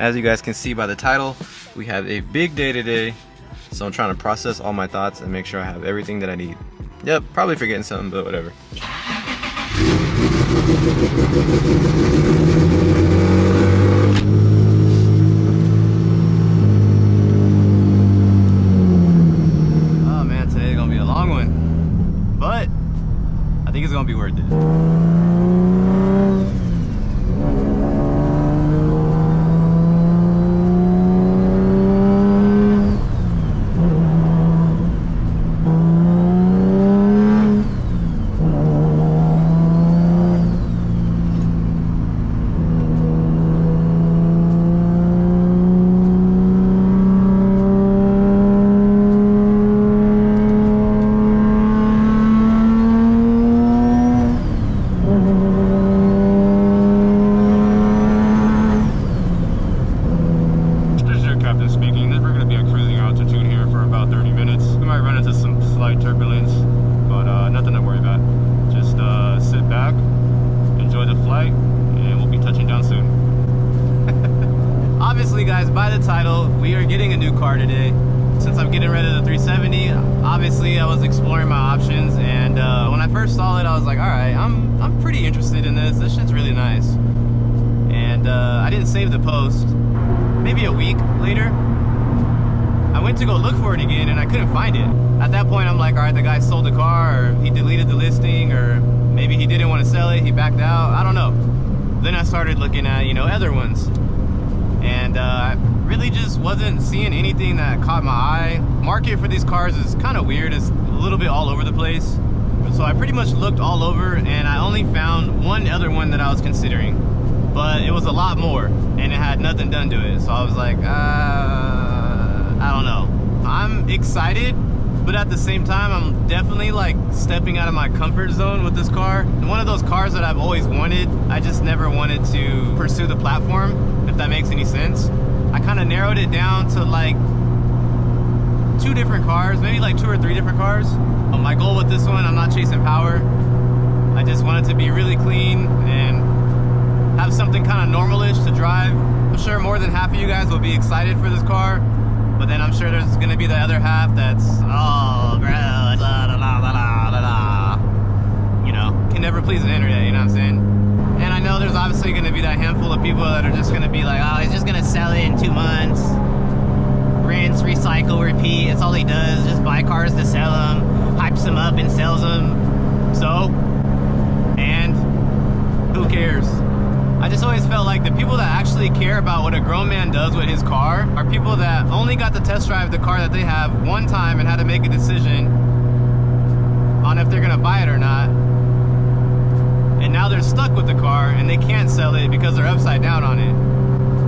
As you guys can see by the title, we have a big day today, so I'm trying to process all my thoughts and make sure I have everything that I need. Yep, probably forgetting something, but whatever. Oh man, today's gonna be a long one, but I think it's gonna be worth it. Obviously guys, by the title, we are getting a new car today. Since I'm getting rid of the 370, obviously I was exploring my options, and when I first saw it I was like, alright, I'm pretty interested in this. This shit's really nice. And I didn't save the post. Maybe a week later, I went to go look for it again and I couldn't find it. At that point I'm like, alright, the guy sold the car, or he deleted the listing, or maybe he didn't want to sell it, he backed out, I don't know. Then I started looking at, you know, other ones. And I really just wasn't seeing anything that caught my eye. Market for these cars is kind of weird. It's a little bit all over the place. So I pretty much looked all over and I only found one other one that I was considering. But it was a lot more and it had nothing done to it. So I was like, I don't know. I'm excited, but at the same time, I'm definitely like stepping out of my comfort zone with this car. One of those cars that I've always wanted. I just never wanted to pursue the platform, if that makes any sense. I kind of narrowed it down to like 2 different cars, maybe like 2 or 3 different cars. My goal with this one, I'm not chasing power. I just want it to be really clean and have something kind of normalish to drive. I'm sure more than half of you guys will be excited for this car, but then I'm sure there's gonna be the other half that's, oh, bro, you know, can never please the internet, you know what I'm saying? And I know there's obviously gonna be that handful of people that are just gonna be like, oh, he's just gonna sell it in 2 months. Rinse, recycle, repeat, that's all he does, just buy cars to sell them, hypes them up and sells them. So, and who cares? I just always felt like the people that actually care about what a grown man does with his car are people that only got to test drive the car that they have one time and had to make a decision on if they're gonna buy it or not. And now they're stuck with the car and they can't sell it because they're upside down on it.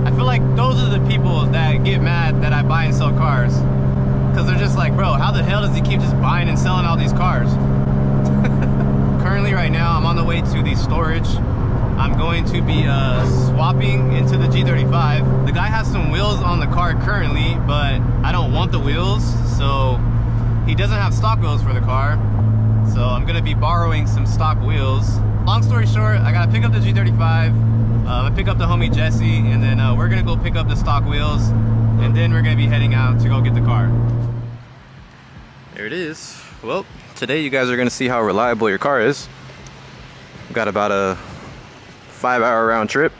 I feel like those are the people that get mad that I buy and sell cars. Because they're just like, bro, how the hell does he keep just buying and selling all these cars? Currently right now, I'm on the way to the storage. I'm going to be swapping into the G35. The guy has some wheels on the car currently, but I don't want the wheels, so he doesn't have stock wheels for the car. So I'm gonna be borrowing some stock wheels. Long story short, I gotta pick up the G35, I'm gonna pick up the homie Jesse, and then we're gonna go pick up the stock wheels, and then we're gonna be heading out to go get the car. There it is. Well, today you guys are gonna see how reliable your car is. We've got about a 5-hour round trip.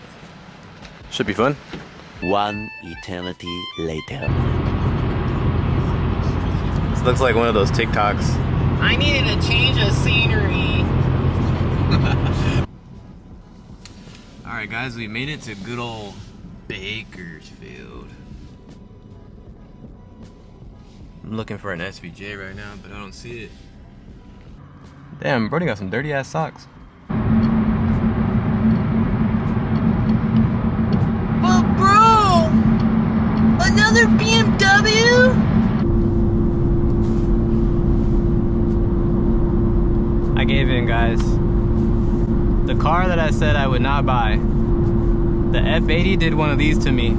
Should be fun. 1 eternity later. This looks like one of those TikToks. I needed a change of scenery. Alright guys, we made it to good old Bakersfield. I'm looking for an SVJ right now, but I don't see it. Damn, Brody got some dirty ass socks. But bro, another BMW? I gave in, guys. The car that I said I would not buy, the F80 did one of these to me.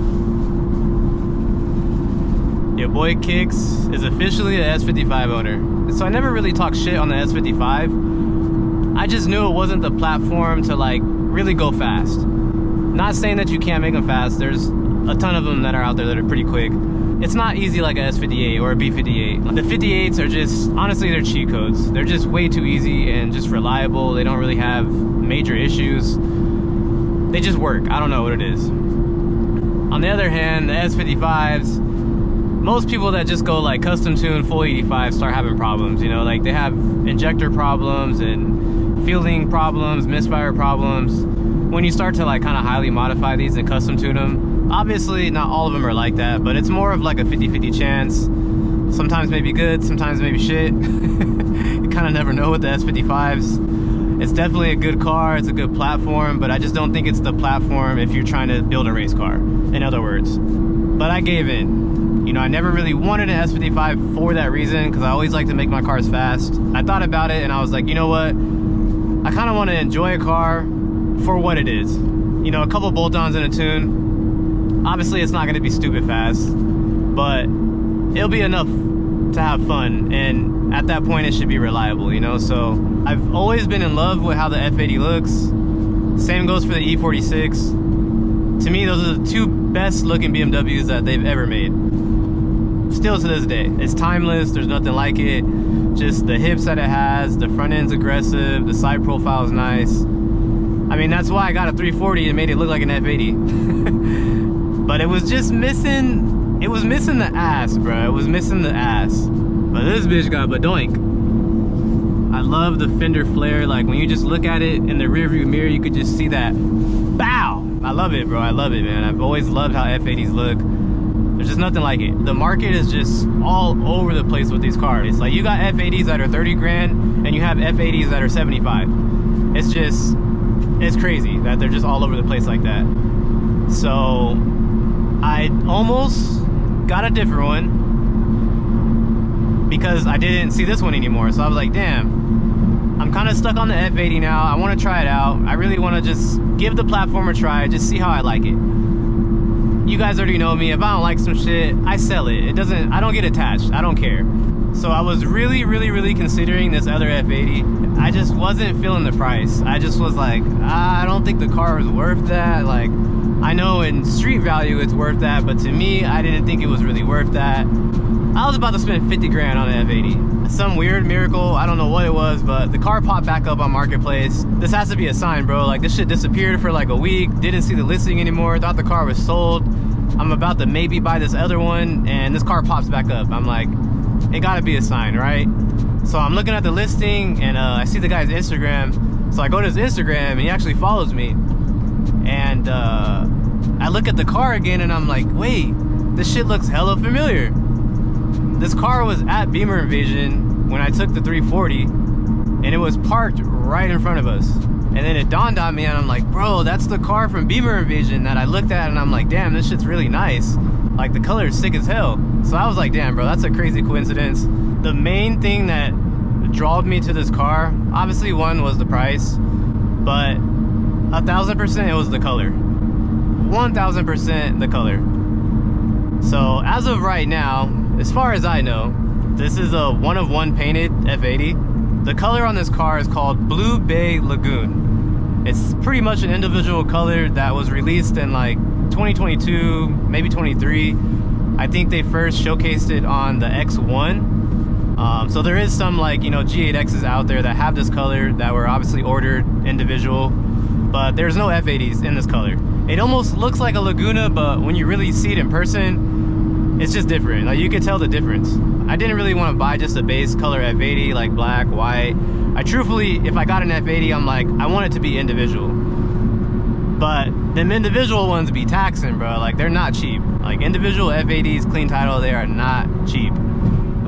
Your boy Kicks is officially a S55 owner. So I never really talked shit on the S55. I just knew it wasn't the platform to like really go fast. Not saying that you can't make them fast. There's a ton of them that are out there that are pretty quick. It's not easy like a S58 or a B58. The 58s are just, honestly, they're cheat codes. They're just way too easy and just reliable. They don't really have major issues. They just work. I don't know what it is. On the other hand, the S55s, most people that just go like custom tune full 85 start having problems, you know, like they have injector problems and fielding problems, misfire problems. When you start to like kind of highly modify these and custom tune them, obviously not all of them are like that, but it's more of like a 50-50 chance. Sometimes maybe good, sometimes maybe shit. You kind of never know with the S55s. It's definitely a good car, it's a good platform, but I just don't think it's the platform if you're trying to build a race car, in other words. But I gave in. You know, I never really wanted an S55 for that reason, because I always like to make my cars fast. I thought about it and I was like, you know what? I kind of want to enjoy a car for what it is. You know, a couple bolt-ons in a tune. Obviously, it's not going to be stupid fast, but it'll be enough to have fun. And at that point, it should be reliable, you know? So I've always been in love with how the F80 looks. Same goes for the E46. To me, those are the two best looking BMWs that they've ever made. Still to this day. It's timeless. There's nothing like it. Just the hips that it has, the front end's aggressive, the side profile is nice. I mean, that's why I got a 340 and made it look like an F80. But it was just missing, it was missing the ass, bro. It was missing the ass. But this bitch got badoink. I love the fender flare. Like when you just look at it in the rearview mirror, you could just see that. Bow! I love it, bro. I love it, man. I've always loved how F80s look. There's just nothing like it. The market is just all over the place with these cars. It's like you got F80s that are 30 grand and you have F80s that are 75. It's just, it's crazy that they're just all over the place like that. So I almost got a different one because I didn't see this one anymore. So I was like, damn, I'm kind of stuck on the F80 now. I want to try it out. I really want to just give the platform a try, just see how I like it. You guys already know me. If I don't like some shit, I sell it. It doesn't, I don't get attached. I don't care. So I was really considering this other F80. I just wasn't feeling the price. I just was like, I don't think the car was worth that. Like, I know in street value it's worth that, but to me, I didn't think it was really worth that. I was about to spend 50 grand on an F80. Some weird miracle, I don't know what it was, but the car popped back up on Marketplace. This has to be a sign, bro. Like, this shit disappeared for like a week, didn't see the listing anymore, thought the car was sold. I'm about to maybe buy this other one, and this car pops back up. I'm like, it gotta be a sign, right? So I'm looking at the listing, and I see the guy's Instagram. So I go to his Instagram, and he actually follows me. And I look at the car again, and I'm like, wait, this shit looks hella familiar. This car was at Beamer Invasion when I took the 340, and it was parked right in front of us. And then it dawned on me, and I'm like, bro, that's the car from Beamer Invasion that I looked at, and I'm like, damn, this shit's really nice. Like, the color is sick as hell. So I was like, damn, bro, that's a crazy coincidence. The main thing that drawed me to this car, obviously one was the price, but 1000% it was the color. 1000% the color. So as of right now, as far as I know, this is a one-of-one painted F80. The color on this car is called Blue Bay Lagoon. It's pretty much an individual color that was released in like 2022, maybe 23. I think they first showcased it on the X1. So there is some, like, you know, G8Xs out there that have this color that were obviously ordered individual, but there's no F80s in this color. It almost looks like a Laguna, but when you really see it in person, it's just different. Like, you can tell the difference. I didn't really want to buy just a base color F80, like black, white. I truthfully, if I got an F80, I'm like, I want it to be individual. But them individual ones be taxing, bro. Like, they're not cheap. Like, individual F80s, clean title, they are not cheap.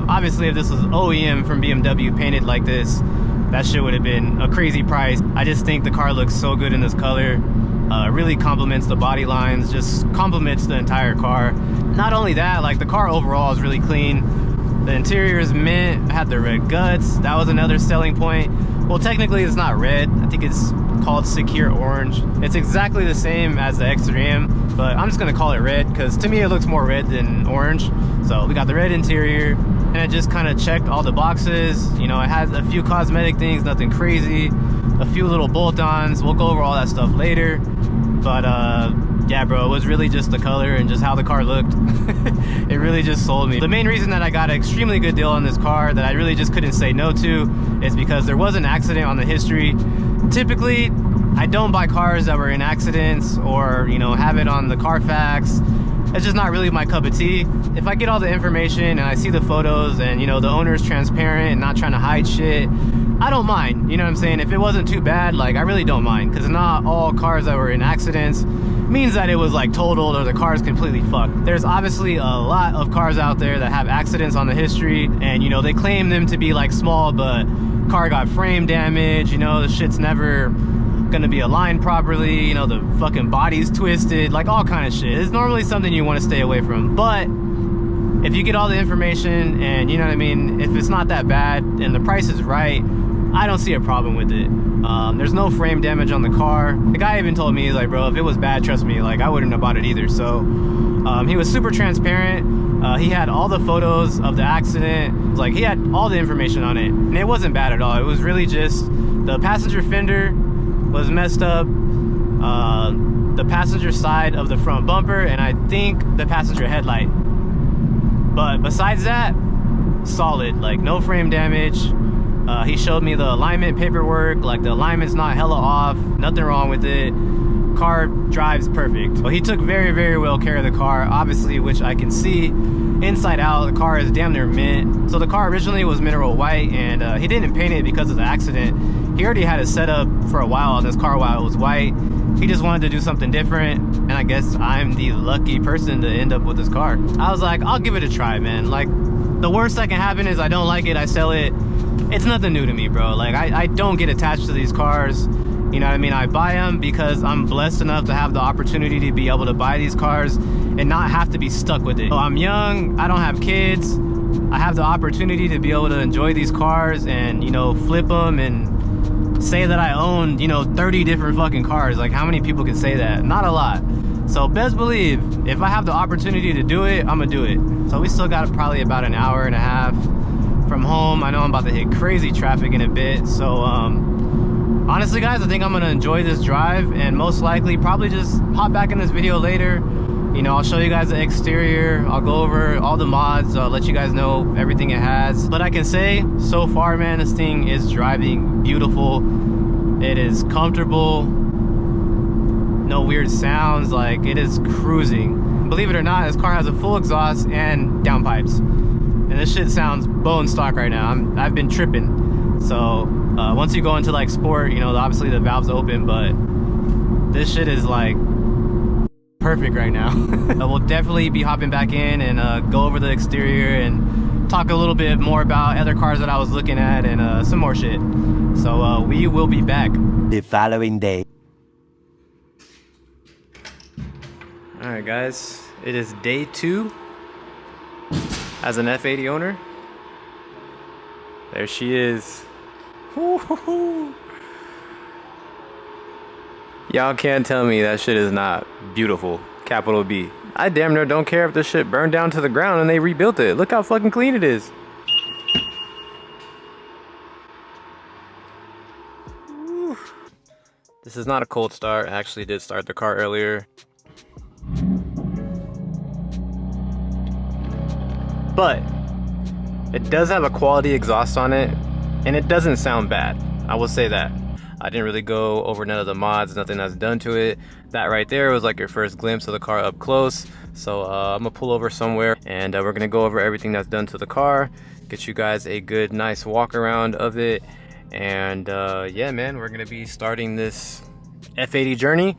Obviously, if this was OEM from BMW painted like this, that shit would have been a crazy price. I just think the car looks so good in this color. Really complements the body lines, just complements the entire car. Not only that, like, the car overall is really clean. The interior is mint, had the red guts. That was another selling point. Well, technically it's not red. I think it's called Secure Orange. It's exactly the same as the X3M, but I'm just gonna call it red because to me it looks more red than orange. So we got the red interior, and it just kind of checked all the boxes. You know, it has a few cosmetic things, nothing crazy. A few little bolt-ons. We'll go over all that stuff later. But yeah, bro, it was really just the color and just how the car looked. It really just sold me. The main reason that I got an extremely good deal on this car that I really just couldn't say no to is because there was an accident on the history. Typically, I don't buy cars that were in accidents or, you know, have it on the Carfax. It's just not really my cup of tea. If I get all the information and I see the photos and, you know, the owner's transparent and not trying to hide shit, I don't mind. You know what I'm saying? If it wasn't too bad, like, I really don't mind, because not all cars that were in accidents means that it was like totaled or the car is completely fucked. There's obviously a lot of cars out there that have accidents on the history, and, you know, they claim them to be like small, but car got frame damage, you know, the shit's never gonna be aligned properly, you know, the fucking body's twisted, like all kind of shit. It's normally something you want to stay away from. But if you get all the information and, you know what I mean, if it's not that bad and the price is right, I don't see a problem with it. There's no frame damage on the car. The guy even told me, he's like, bro, if it was bad, trust me, like, I wouldn't have bought it either. So he was super transparent. He had all the photos of the accident. Like, he had all the information on it, and it wasn't bad at all. It was really just the passenger fender was messed up, the passenger side of the front bumper, and I think the passenger headlight. But besides that, solid, like no frame damage. He showed me the alignment paperwork, like the alignment's not hella off, nothing wrong with it. Car drives perfect. Well, he took very, very well care of the car, obviously, which I can see inside out. The car is damn near mint. So the car originally was mineral white, and he didn't paint it because of the accident. He already had it set up for a while on this car while it was white. He just wanted to do something different, and I guess I'm the lucky person to end up with this car. I was like, I'll give it a try, man. Like, the worst that can happen is I don't like it, I sell it. It's nothing new to me, bro. Like, I don't get attached to these cars. You know what I mean? I buy them because I'm blessed enough to have the opportunity to be able to buy these cars and not have to be stuck with it. So I'm young, I don't have kids. I have the opportunity to be able to enjoy these cars and, you know, flip them and say that I own, you know, 30 different fucking cars. Like, how many people can say that? Not a lot. So best believe, if I have the opportunity to do it, I'm gonna do it. So we still got probably about an hour and a half from home. I know I'm about to hit crazy traffic in a bit. So honestly, guys, I think I'm gonna enjoy this drive and most likely probably just hop back in this video later. You know, I'll show you guys the exterior, I'll go over all the mods, I'll let you guys know everything it has. But I can say, so far, man, this thing is driving beautiful. It is comfortable, no weird sounds, like, it is cruising. Believe it or not, this car has a full exhaust and downpipes. And this shit sounds bone stock right now. I've been tripping. So once you go into like sport, you know, obviously the valve's open, but this shit is like perfect right now. We'll definitely be hopping back in and go over the exterior and talk a little bit more about other cars that I was looking at and some more shit. So we will be back The following day. All right, guys, it is day 2 as an F80 owner. There she is. Y'all can't tell me that shit is not beautiful. Capital B. I damn near don't care if this shit burned down to the ground and they rebuilt it. Look how fucking clean it is. This is not a cold start. I actually did start the car earlier. But it does have a quality exhaust on it, and it doesn't sound bad. I will say that. I didn't really go over none of the mods, nothing that's done to it. That right there was like your first glimpse of the car up close. So I'm gonna pull over somewhere and we're gonna go over everything that's done to the car, get you guys a good, nice walk around of it. And yeah, man, we're gonna be starting this F80 journey.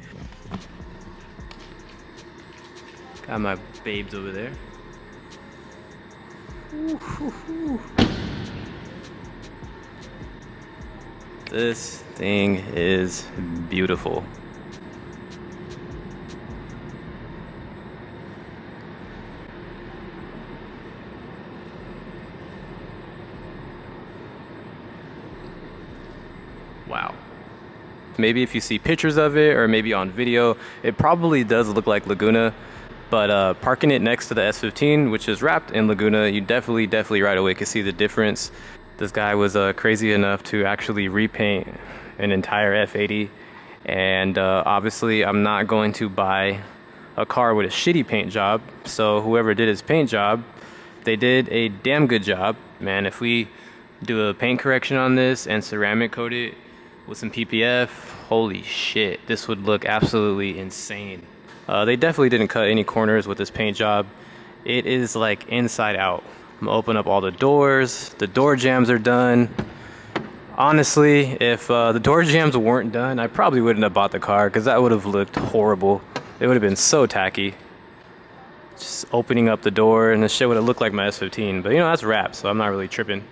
Got my babes over there. This thing is beautiful. Wow. Maybe if you see pictures of it or maybe on video, it probably does look like Laguna. But parking it next to the S15, which is wrapped in Laguna, you definitely right away can see the difference. This guy was crazy enough to actually repaint an entire F80 And obviously I'm not going to buy a car with a shitty paint job. So whoever did his paint job, they did a damn good job. Man, if we do a paint correction on this and ceramic coat it with some PPF, holy shit, this would look absolutely insane. They definitely didn't cut any corners with this paint job. It is like inside out. I'm gonna open up all the doors. The door jambs are done. Honestly, if the door jambs weren't done, I probably wouldn't have bought the car because that would have looked horrible. It would have been so tacky. Just opening up the door and the shit would have looked like my S15. But you know, that's wrapped, so I'm not really tripping.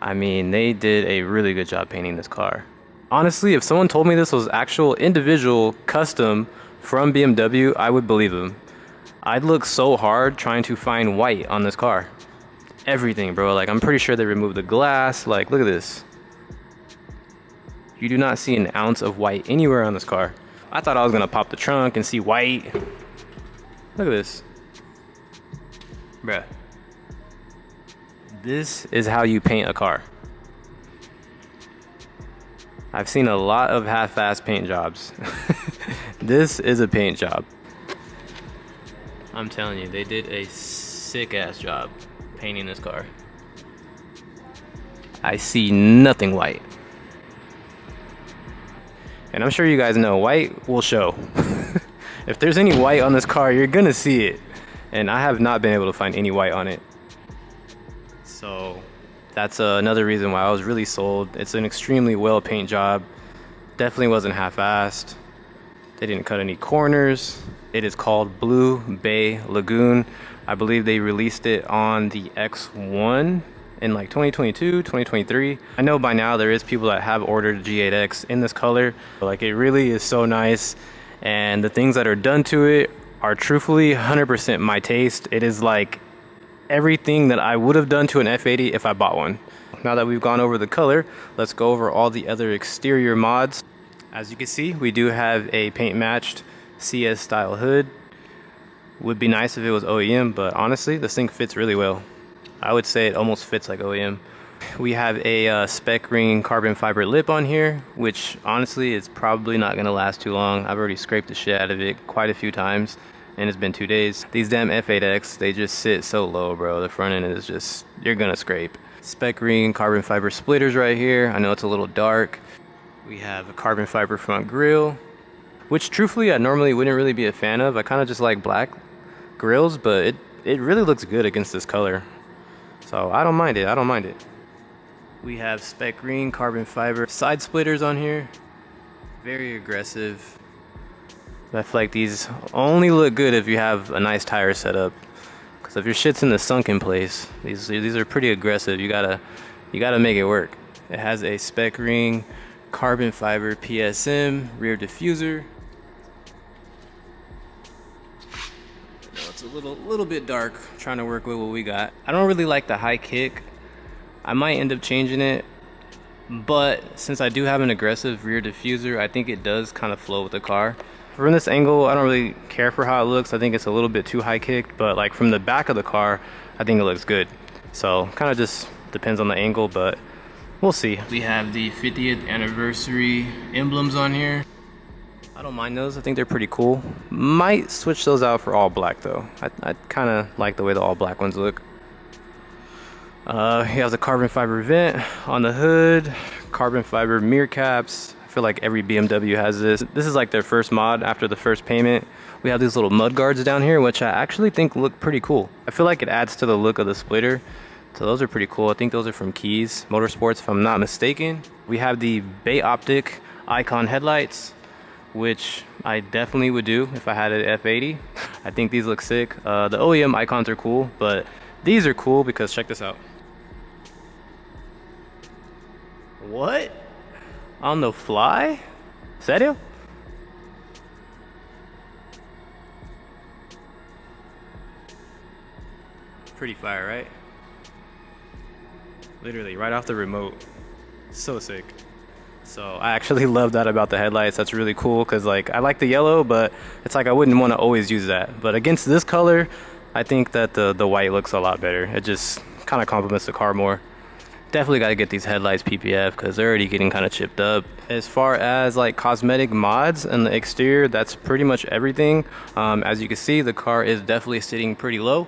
I mean, they did a really good job painting this car. Honestly, if someone told me this was actual individual custom from BMW, I would believe them. I'd look so hard trying to find white on this car. Everything, bro. Like, I'm pretty sure they removed the glass. Like, look at this. You do not see an ounce of white anywhere on this car. I thought I was gonna pop the trunk and see white. Look at this. Bruh. This is how you paint a car. I've seen a lot of half-assed paint jobs. This is a paint job. I'm telling you, they did a sick-ass job painting this car. I see nothing white. And I'm sure you guys know, white will show. If there's any white on this car, you're gonna see it. And I have not been able to find any white on it. So that's another reason why I was really sold. It's an extremely well paint job. Definitely wasn't half-assed. They didn't cut any corners. It is called Blue Bay Lagoon. I believe they released it on the X1 in like 2022, 2023. I know by now there is people that have ordered G8X in this color. Like, it really is so nice. And the things that are done to it are truthfully 100% my taste. It is like everything that I would have done to an F80 if I bought one. Now that we've gone over the color, let's go over all the other exterior mods. As you can see, we do have a paint matched CS style hood. Would be nice if it was OEM, but honestly, this thing fits really well. I would say it almost fits like OEM. We have a Spec ring carbon fiber lip on here, which honestly is probably not gonna last too long. I've already scraped the shit out of it quite a few times, and it's been 2 days. These damn F8X, they just sit so low, bro. The front end is just, you're gonna scrape. Spec ring carbon fiber splitters right here. I know it's a little dark. We have a carbon fiber front grille, which truthfully I normally wouldn't really be a fan of. I kind of just like black grills, but it really looks good against this color. So I don't mind it, I don't mind it. We have Spec green carbon fiber side splitters on here. Very aggressive. I feel like these only look good if you have a nice tire setup. Because if your shit's in the sunken place, these are pretty aggressive. You gotta make it work. It has a Spec ring carbon fiber PSM rear diffuser. It's a little bit dark. I'm trying to work with what we got. I don't really like the high kick. I might end up changing it, but since I do have an aggressive rear diffuser, I think it does kind of flow with the car. From this angle, I don't really care for how it looks. I think it's a little bit too high kicked, but like from the back of the car, I think it looks good. So kind of just depends on the angle, but we'll see. We have the 50th anniversary emblems on here. I don't mind those. I think they're pretty cool. Might switch those out for all black though. I kind of like the way the all black ones look. He has a carbon fiber vent on the hood, carbon fiber mirror caps. I feel like every BMW has this. This is like their first mod after the first payment. We have these little mud guards down here, which I actually think look pretty cool. I feel like it adds to the look of the splitter. So those are pretty cool. I think those are from Keys Motorsports, if I'm not mistaken. We have the Bay Optic Icon headlights, which I definitely would do if I had an F80. I think these look sick. The OEM icons are cool, but these are cool because check this out. What? On the fly? Serio? Pretty fire, right? Literally right off the remote. So sick. So I actually love that about the headlights. That's really cool because like I like the yellow, but it's like I wouldn't want to always use that. But against this color, I think that the white looks a lot better. It just kind of complements the car more. Definitely got to get these headlights PPF because they're already getting kind of chipped up. As far as like cosmetic mods in the exterior, that's pretty much everything. As you can see, the car is definitely sitting pretty low.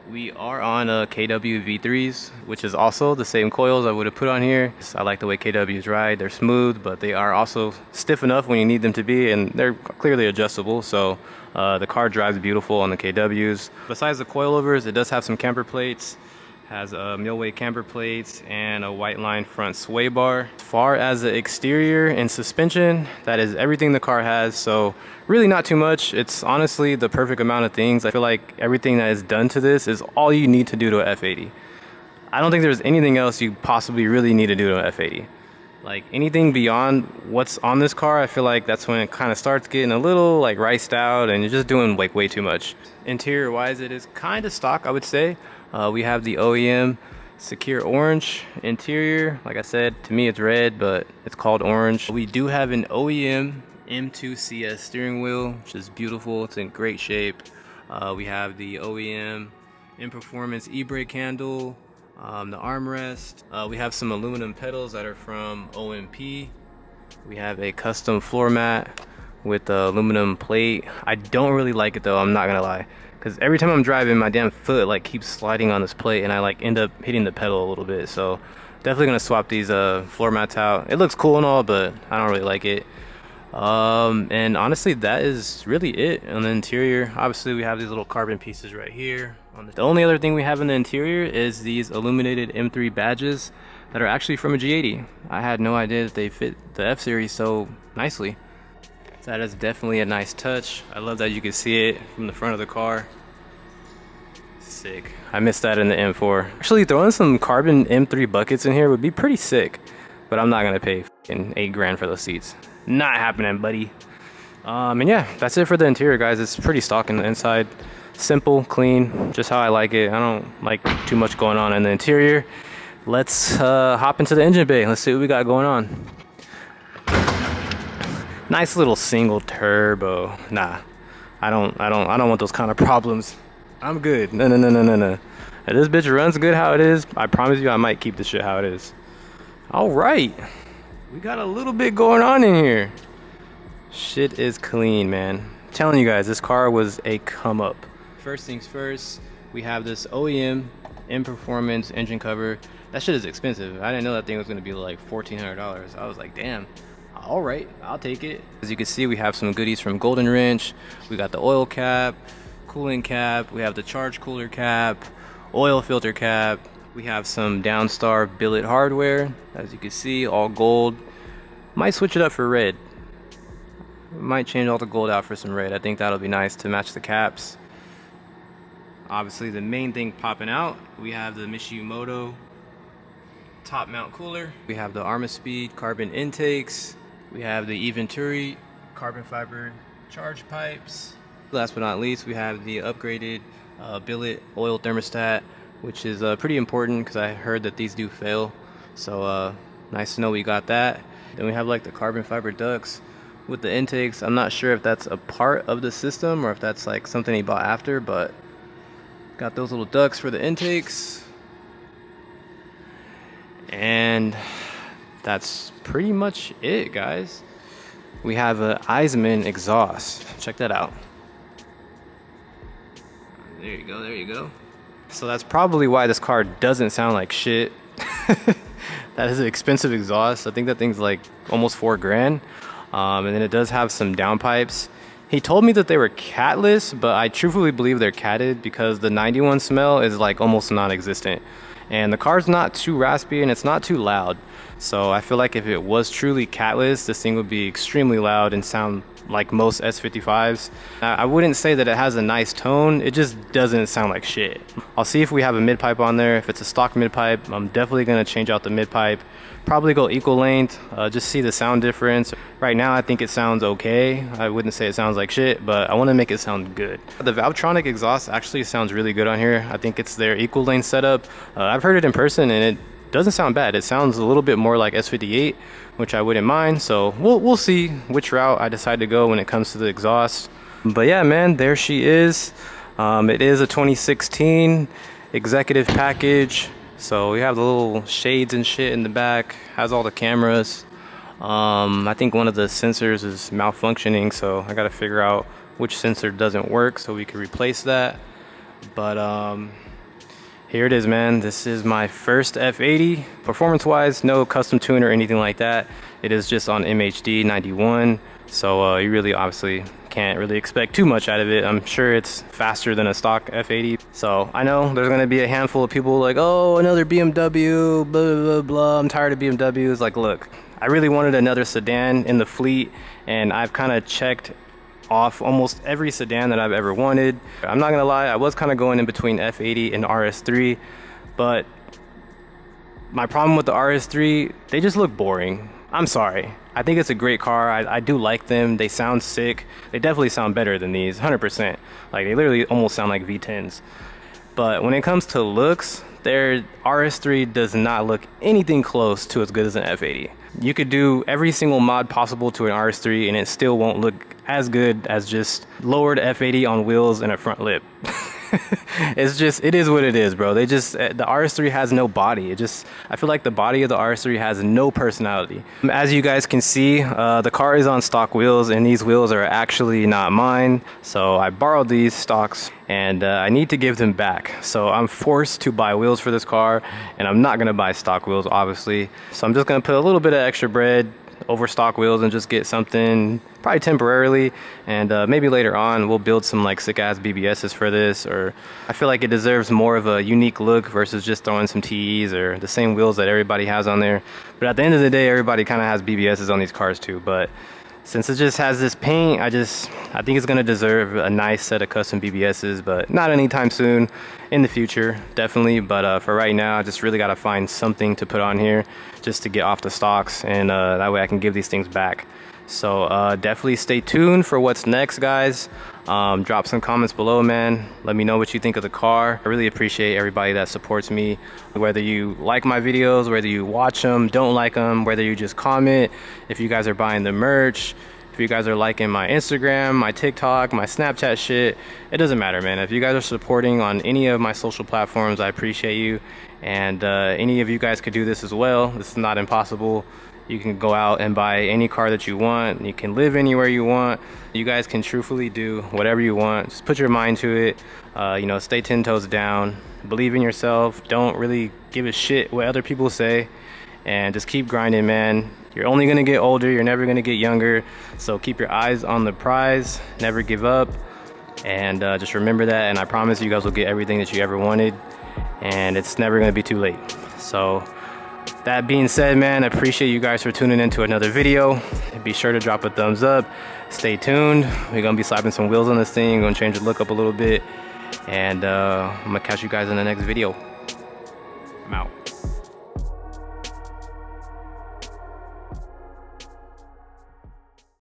We are on a KW V3s, which is also the same coils I would have put on here. I like the way KWs ride. They're smooth, but they are also stiff enough when you need them to be, and they're clearly adjustable. So the car drives beautiful on the KWs. Besides the coilovers, it does have some camber plates. Has Milway camber plates and a white line front sway bar. As far as the exterior and suspension, that is everything the car has. So really not too much. It's honestly the perfect amount of things. I feel like everything that is done to this is all you need to do to an F80. I don't think there's anything else you possibly really need to do to an F80. Like anything beyond what's on this car, I feel like that's when it kind of starts getting a little like riced out and you're just doing like way too much. Interior wise, it is kind of stock, I would say. We have the OEM secure orange interior. Like I said, to me it's red, but it's called orange. We do have an OEM M2 CS steering wheel, which is beautiful. It's in great shape. We have the OEM in performance e-brake handle, the armrest. We have some aluminum pedals that are from OMP. We have a custom floor mat with the aluminum plate. I don't really like it though, I'm not gonna lie. Because every time I'm driving, my damn foot like keeps sliding on this plate and I like end up hitting the pedal a little bit. So definitely gonna swap these floor mats out. It looks cool and all, but I don't really like it. And honestly, that is really it on the interior. Obviously, we have these little carbon pieces right here. The only other thing we have in the interior is these illuminated M3 badges that are actually from a G80. I had no idea that they fit the F-Series so nicely. That is definitely a nice touch. I love that you can see it from the front of the car. Sick. I missed that in the M4. Actually, throwing some carbon M3 buckets in here would be pretty sick, but I'm not gonna pay f***ing $8 grand for those seats. Not happening, buddy. And yeah, that's it for the interior, guys. It's pretty stock in the inside. Simple, clean, just how I like it. I don't like too much going on in the interior. Let's hop into the engine bay. Let's see what we got going on. Nice little single turbo. Nah, I don't want those kind of problems. I'm good. No. If this bitch runs good how it is, I promise you I might keep this shit how it is. All right, we got a little bit going on in here. Shit is clean, man. I'm telling you guys, this car was a come up. First things first, we have this OEM in performance engine cover. That shit is expensive. I didn't know that thing was gonna be like $1,400. I was like, damn. All right, I'll take it. As you can see, we have some goodies from Golden Wrench. We got the oil cap, cooling cap. We have the charge cooler cap, oil filter cap. We have some Downstar billet hardware. As you can see, all gold. Might switch it up for red. Might change all the gold out for some red. I think that'll be nice to match the caps. Obviously, the main thing popping out, we have the Mishimoto top mount cooler. We have the Armaspeed carbon intakes. We have the eVenturi carbon fiber charge pipes. Last but not least, we have the upgraded billet oil thermostat, which is pretty important because I heard that these do fail. So nice to know we got that. Then we have like the carbon fiber ducts with the intakes. I'm not sure if that's a part of the system or if that's like something he bought after, but got those little ducts for the intakes. And that's pretty much it, guys. We have a Eisman exhaust. Check that out. There you go. So that's probably why this car doesn't sound like shit. That is an expensive exhaust. I think that thing's like almost $4 grand. And then it does have some downpipes. He told me that they were catless, but I truthfully believe they're catted because the 91 smell is like almost non-existent. And the car's not too raspy and it's not too loud. So I feel like if it was truly catless, this thing would be extremely loud and sound like most S55s. I wouldn't say that it has a nice tone, it just doesn't sound like shit. I'll see if we have a mid-pipe on there. If it's a stock mid-pipe, I'm definitely gonna change out the mid-pipe. Probably go equal length, just see the sound difference. Right now I think it sounds okay. I wouldn't say it sounds like shit, but I wanna make it sound good. The Valvetronic exhaust actually sounds really good on here. I think it's their equal length setup. I've heard it in person and it doesn't sound bad. It sounds a little bit more like S58, which I wouldn't mind. So we'll see which route I decide to go when it comes to the exhaust. But yeah, man, there she is. It is a 2016 executive package So we have the little shades and shit in the back, has all the cameras. I think one of the sensors is malfunctioning, so I gotta figure out which sensor doesn't work so we can replace that. But here it is, man. This is my first F80. Performance wise, no custom tune or anything like that. It is just on MHD 91, so you really obviously can't really expect too much out of it. I'm sure it's faster than a stock F80. So I know there's gonna be a handful of people like, oh, another BMW, blah, blah, blah. I'm tired of BMWs. Like, look, I really wanted another sedan in the fleet, and I've kind of checked off almost every sedan that I've ever wanted. I'm not gonna lie, I was kind of going in between F80 and RS3, but my problem with the RS3, they just look boring. I'm sorry. I think it's a great car. I do like them. They sound sick. They definitely sound better than these, 100%. Like, they literally almost sound like V10s. But when it comes to looks, their RS3 does not look anything close to as good as an F80. You could do every single mod possible to an RS3 and it still won't look as good as just lowered F80 on wheels and a front lip. It's just, it is what it is, bro. The RS3 has no body. I feel like the body of the RS3 has no personality. As you guys can see, the car is on stock wheels, and these wheels are actually not mine. So I borrowed these stocks, and I need to give them back. So I'm forced to buy wheels for this car, and I'm not gonna buy stock wheels, obviously. So I'm just gonna put a little bit of extra bread over stock wheels and just get something probably temporarily, and maybe later on we'll build some like sick ass BBSs for this. Or I feel like it deserves more of a unique look versus just throwing some TEs or the same wheels that everybody has on there. But at the end of the day, everybody kind of has BBSs on these cars too. But since it just has this paint, I think it's gonna deserve a nice set of custom BBSs, but not anytime soon. In the future, definitely. But for right now, I just really gotta find something to put on here just to get off the stocks, and that way I can give these things back. So definitely stay tuned for what's next, guys. Drop some comments below, man. Let me know what you think of the car. I really appreciate everybody that supports me, whether you like my videos, whether you watch them, don't like them, whether you just comment, if you guys are buying the merch, if you guys are liking my Instagram, my TikTok, my Snapchat shit. It doesn't matter, man. If you guys are supporting on any of my social platforms, I appreciate you. And any of you guys could do this as well. This is not impossible. You can go out and buy any car that you want. You can live anywhere you want. You guys can truthfully do whatever you want. Just put your mind to it. You know, stay 10 toes down. Believe in yourself. Don't really give a shit what other people say. And just keep grinding, man. You're only gonna get older. You're never gonna get younger. So keep your eyes on the prize. Never give up. And just remember that. And I promise you guys will get everything that you ever wanted. And it's never gonna be too late. So that being said, man, I appreciate you guys for tuning in to another video. Be sure to drop a thumbs up. Stay tuned. We're gonna be slapping some wheels on this thing. Gonna change the look up a little bit. And I'm gonna catch you guys in the next video. I'm out.